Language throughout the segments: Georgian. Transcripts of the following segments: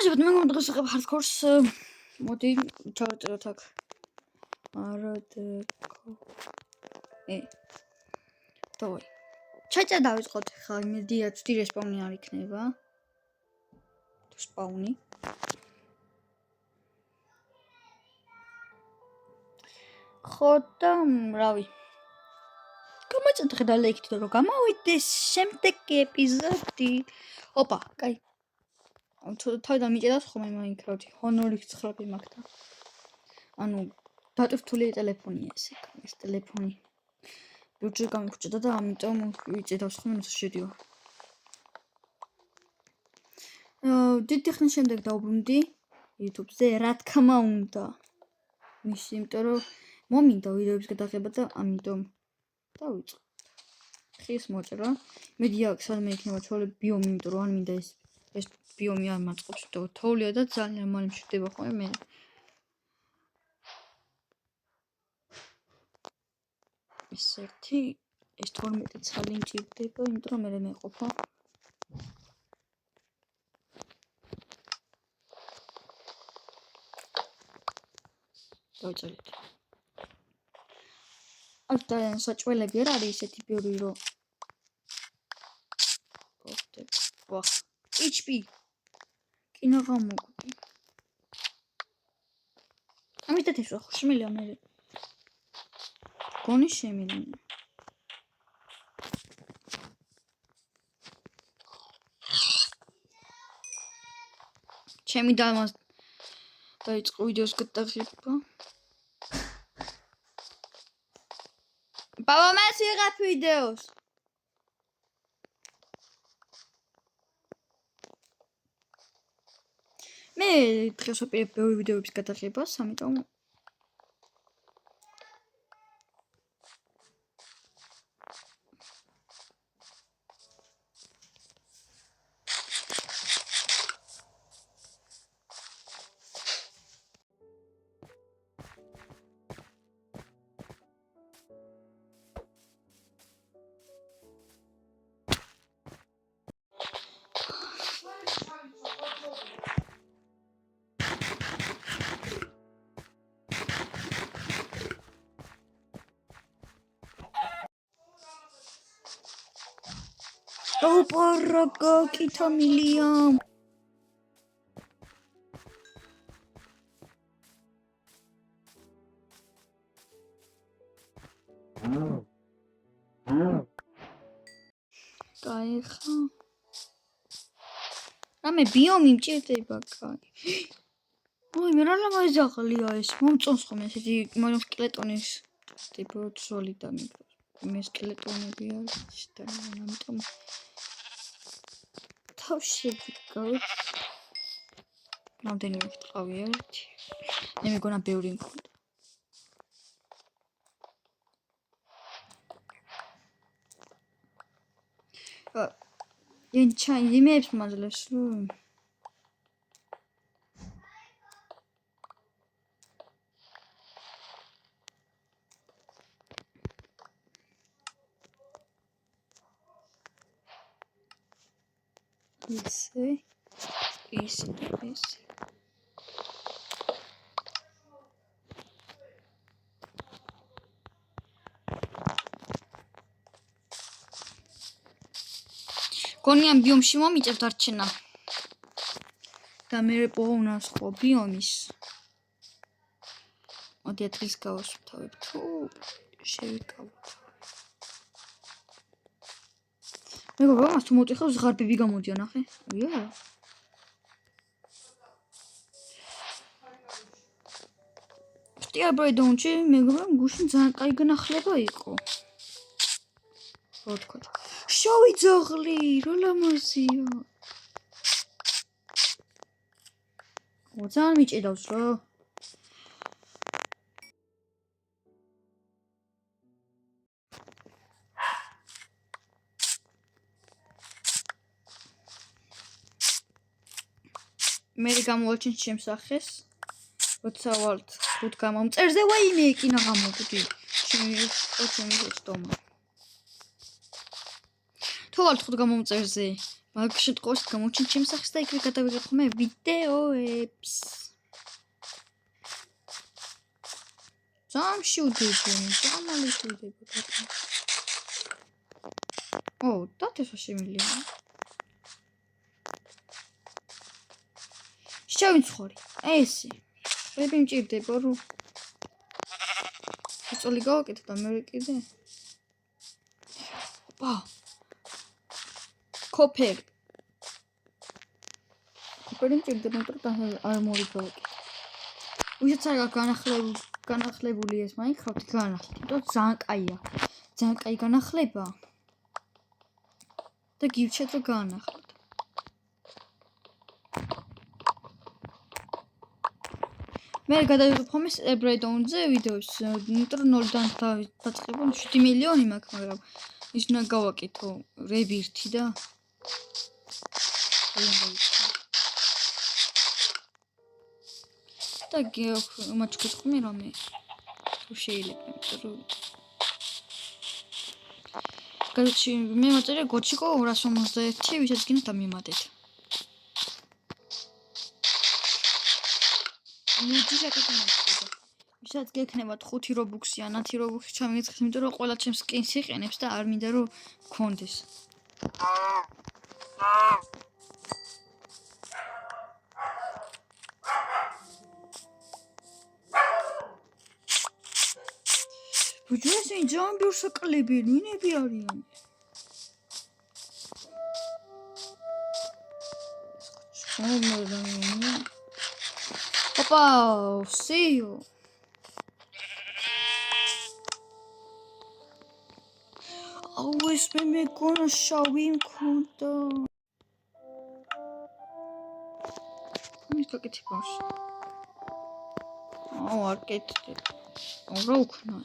გამარჯობთ, მე დღეს ვიღებ hardcore-ს. მოდი ჩავწეროთ აქ. დავай. ჩაჭა დავიწყოთ ხა, იმედია ცუდი რესპაუნი არ იქნება. თუ სპაუნი. ხო და რავი. გამოიწევთ ხედა ლეიქით რომ გამოვიდეს შემდეგი ეპიზოდი. ოპა, კაი. თავიდან მიჭედავს ხოლმე Minecraft-ი, Honor X9 მაგდა. ანუ დატვირთული ტელეფონია ეს ტელეფონი. ბიუჯეტი გამიხვჭდა და ამიტომ ვიჭედავს ხოლმე მოსაშედიო. დიდი ხნის შემდეგ დავბრუნდი YouTube-ზე, რა თქმა უნდა. მის იმიტომ რომ მომინდა ვიდეოების გადაღება და ამიტომ დავიწყე. ხის მოჭრა. მედია სადმე იქნება ჩვეულებრივ ბიომი, იმიტომ რომ არ მინდა ეს ბიომი არ მაწყობს, იმიტომ რომ თოვლია და ძალიან მალე მშვიდება ხოლმე მე. ეს 12 ცალი მჭირდება, იმიტომ რომ მე მეყოფა. დავწერეთ. აქ ძალიან საჭველები არ არის ესეთი ბევრი რომ ვახ, HP კინო გამოგვი. ამიტომ ეს ხშმელია მე. გონი შემიძლია. ჩემი დამას დაიწყო ვიდეოს გადაღება. ბაბა მას ვიღებ ვიდეოს. მე დღეს ვაპირებ ბევრი ვიდეოების გადაღებას, ამიტომ ოპარაკა კითამილია. კაი ხა. რამე ბიომი მჭირდება კაი. ой, მე რა ლამაზაღლია ეს. მომწონს ხომ ესეთი სკელეტონის ტიპი ძვალი და მე სკელეტონები არის და ამიტომ თავში ვიგავთ. რამდენიმე ყავი ერთი. მე მეგონა ბევრი მქონდა. ჩაი იმებს მაძლევს რომ ეს გონიან ბიომში მომიწევთ არჩენა და მე პოუნას ხო ბიომის მოდი ადგილს გავასვთავებ თუ შევიკავოთ მეგობრებო მას თუ მოვტიხავ ზღარბები გამოდიან ახე ია სტიაბრედონჩი მეგობრებო გუშინ ძალიან კაი განახლება იყო რა თქვა შოვი ძაღლი რა ლამაზია ძალიან მიჭედავს რა მე გამოვაჩენ შემსახეს როცა ვალთ ხუთ გამომწერზე ვაიმე კინო გამოგვდი ჩემი ხოჩემი ხოჩტომა თუ ვალთ ხუთ გამომწერზე მაგ შემთხვევაში გამოჩენ ჩემს სახეს და იქ გადავიღებ ხოლმე ვიდეოებს. Замшудები. ო, დათესვა შემილია. შევიცხოვრი. ესე. პრები მჭირდება რომ წოლი გავაკეთე და მე კიდე. ოპა. კოპერი მჭირდება რომ არმორი გავაკეთე. ვისაც არ განახლებული ეს Minecraft-ი განახლეთ, იმიტომ ძალიან კაია. ძალიან კაი განახლება. და გირჩეთ რომ განახლოთ. მე გადავიღებ ხოლმე Breakdown-ზე ვიდეოს, იმიტომ რომ 0-დან დაწყება 7 მილიონი მაქვს, მაგრამ ის უნდა გავაკეთო Rebirth-ი და და მაჩქეს ხმი რამე თუ შეიძლება, იმიტომ რომ Короче, მე მაწერე გოჩიკო 251, ვისაც გინდ დამიმატეთ. ლუჯი შეკეთებია. ვისაც გექნებათ 5 რობუქსი ან 10 რობუქსი ჩამიგეცხეთ, იმიტომ რომ ყველა ჩემს სკინს იყენებს და არ მინდა რომ გქონდეს. ბუჯესი ძალიან ბევრ საკლებიანი ვინები არიან. Опа, сею. Ауეს მე მეკონა შავი მქონდა. მის გაკეთებაში. არ კეთდება. რა უქნა?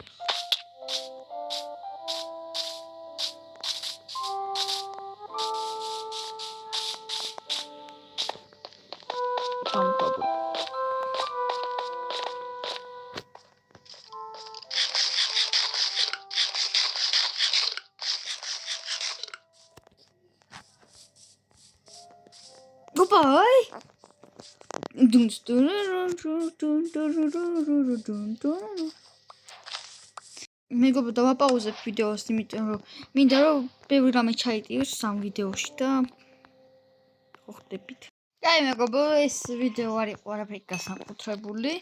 Goodbye. მეგობრებო, დავაპაუზებ ვიდეოს, იმიტომ რომ მინდა რომ ბევრი რამე ჩაიტივოს სამ ვიდეოში და ხვდებით. კაი მეგობრებო, ეს ვიდეო არ იყო არაფერი გასაკუთრებული.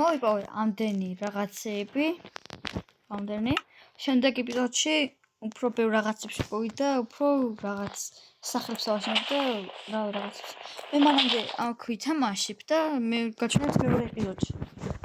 მოვიპოვე ამდენი რაღაცეები. ამდენი. შემდეგ ეპიზოდში უფრო ბევრ რაღაცებს ვიპოვით და უფრო რაღაც სახლებს ავაშენებ და რაღაცებს. მე მანამდე აქვ ვითამაშებ და მე გაჩვენებთ მეორე ეპიზოდში.